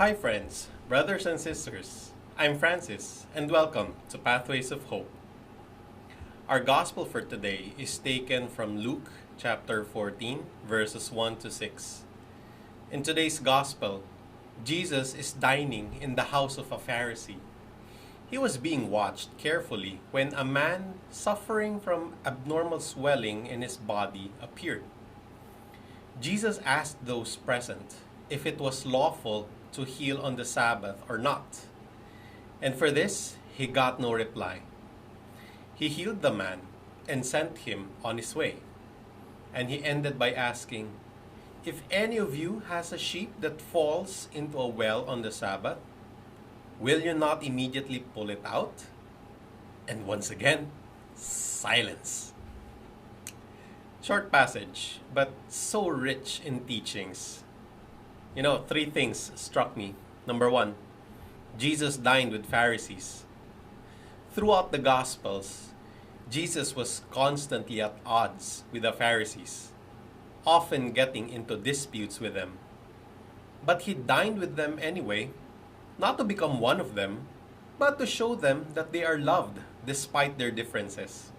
Hi, friends, brothers, and sisters. I'm Francis, and welcome to Pathways of Hope. Our gospel for today is taken from Luke chapter 14, verses 1 to 6. In today's gospel, Jesus is dining in the house of a Pharisee. He was being watched carefully when a man suffering from abnormal swelling in his body appeared. Jesus asked those present if it was lawful to heal on the Sabbath or not. And for this, he got no reply. He healed the man and sent him on his way. And he ended by asking, "If any of you has a sheep that falls into a well on the Sabbath, will you not immediately pull it out?" And once again, silence. Short passage, but so rich in teachings. Three things struck me. Number one, Jesus dined with Pharisees. Throughout the Gospels, Jesus was constantly at odds with the Pharisees, often getting into disputes with them. But he dined with them anyway, not to become one of them, but to show them that they are loved despite their differences.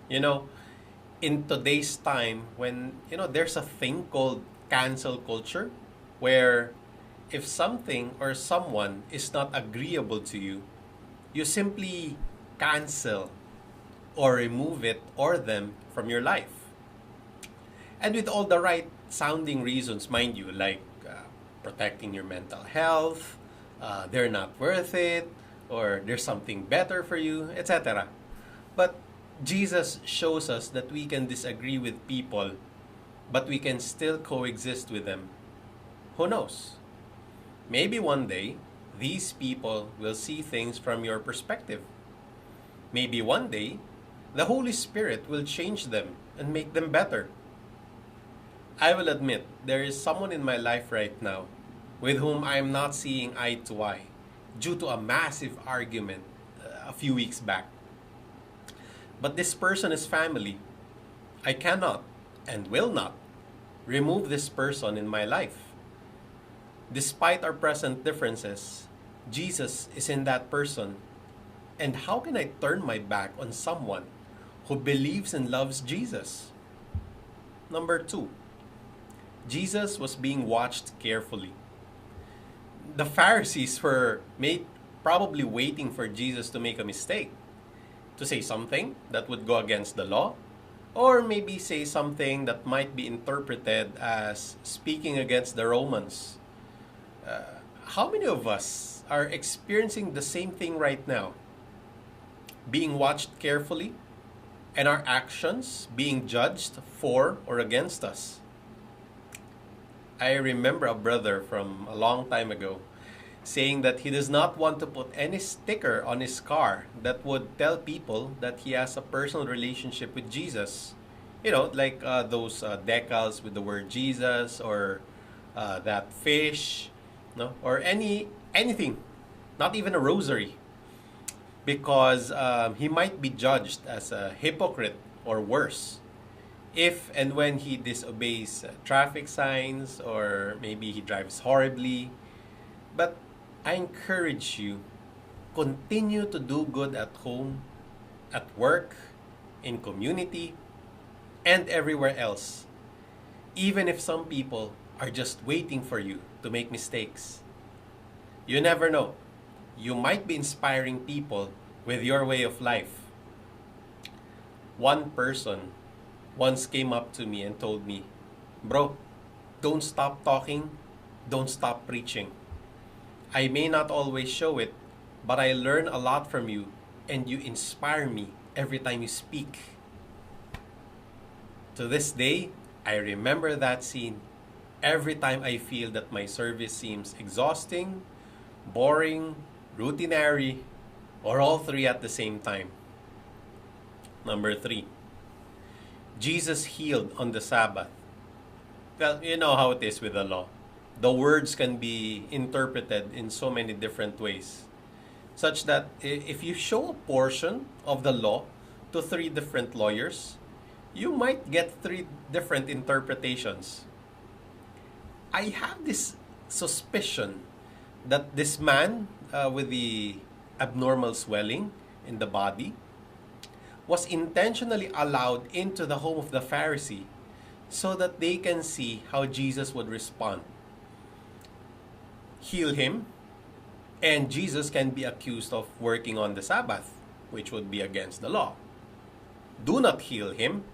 In today's time when, there's a thing called cancel culture, where if something or someone is not agreeable to you, you simply cancel or remove it or them from your life. And with all the right sounding reasons, mind you, like protecting your mental health, they're not worth it, or there's something better for you, etc. But Jesus shows us that we can disagree with people, but we can still coexist with them. Who knows? Maybe one day, these people will see things from your perspective. Maybe one day, the Holy Spirit will change them and make them better. I will admit, there is someone in my life right now with whom I am not seeing eye to eye due to a massive argument a few weeks back. But this person is family. I cannot and will not remove this person in my life. Despite our present differences, Jesus is in that person. And how can I turn my back on someone who believes and loves Jesus? Number two, Jesus was being watched carefully. The Pharisees were probably waiting for Jesus to make a mistake, to say something that would go against the law, or maybe say something that might be interpreted as speaking against the Romans. How many of us are experiencing the same thing right now? Being watched carefully and our actions being judged for or against us. I remember a brother from a long time ago saying that he does not want to put any sticker on his car that would tell people that he has a personal relationship with Jesus. Like those decals with the word Jesus, or that fish, or anything, not even a rosary, because he might be judged as a hypocrite or worse if and when he disobeys traffic signs, or maybe he drives horribly. But I encourage you, continue to do good at home, at work, in community, and everywhere else, even if some people are just waiting for you to make mistakes. You never know. You might be inspiring people with your way of life. One person once came up to me and told me, "Bro, don't stop talking, don't stop preaching. I may not always show it, but I learn a lot from you, and you inspire me every time you speak." To this day, I remember that scene every time I feel that my service seems exhausting, boring, routinary, or all three at the same time. Number three, Jesus healed on the Sabbath. Well, you know how it is with the law. The words can be interpreted in so many different ways, such that if you show a portion of the law to three different lawyers, you might get three different interpretations. I have this suspicion that this man with the abnormal swelling in the body was intentionally allowed into the home of the Pharisee so that they can see how Jesus would respond. Heal him, and Jesus can be accused of working on the Sabbath, which would be against the law. Do not heal him,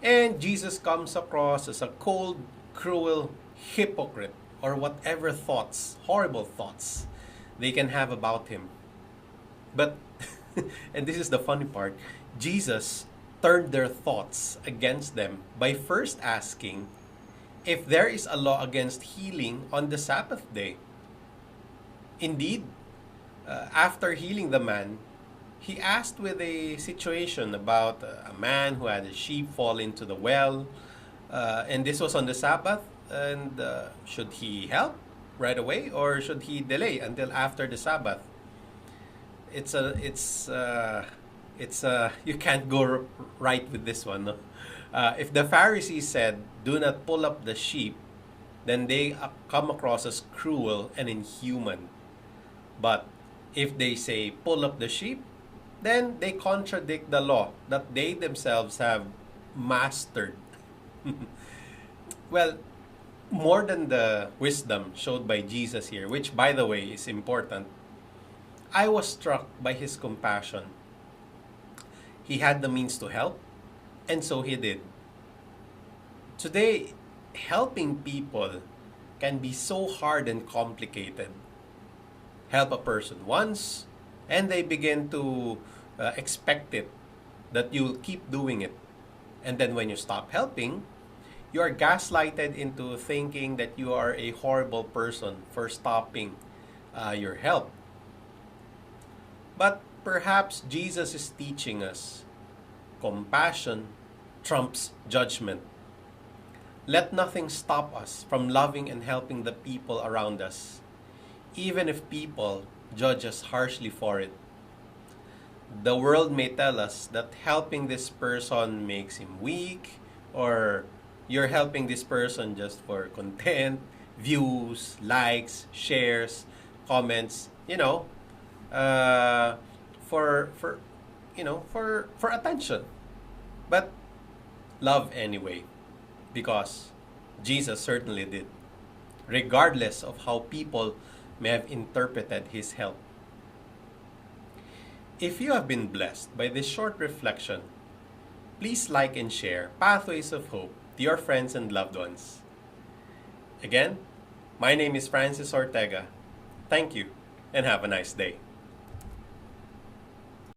and Jesus comes across as a cold, cruel hypocrite, or whatever thoughts, horrible thoughts, they can have about him. But, and this is the funny part, Jesus turned their thoughts against them by first asking if there is a law against healing on the Sabbath day. Indeed, after healing the man, he asked with a situation about a man who had a sheep fall into the well, and this was on the Sabbath, and should he help right away or should he delay until after the Sabbath? You can't go right with this one. No? If the Pharisees said, "Do not pull up the sheep," then they come across as cruel and inhuman. But if they say, "Pull up the sheep," then they contradict the law that they themselves have mastered. Well, more than the wisdom showed by Jesus here, which by the way is important, I was struck by his compassion. He had the means to help, and so he did. Today, helping people can be so hard and complicated. Help a person once, and they begin to expect it, that you'll keep doing it. And then when you stop helping, you are gaslighted into thinking that you are a horrible person for stopping your help. But perhaps Jesus is teaching us compassion trumps judgment. Let nothing stop us from loving and helping the people around us, even if people judge us harshly for it. The world may tell us that helping this person makes him weak, or you're helping this person just for content, views, likes, shares, comments, for attention. But love anyway, because Jesus certainly did, regardless of how people may have interpreted his help. If you have been blessed by this short reflection, please like and share Pathways of Hope to your friends and loved ones. Again, my name is Francis Ortega. Thank you, and have a nice day.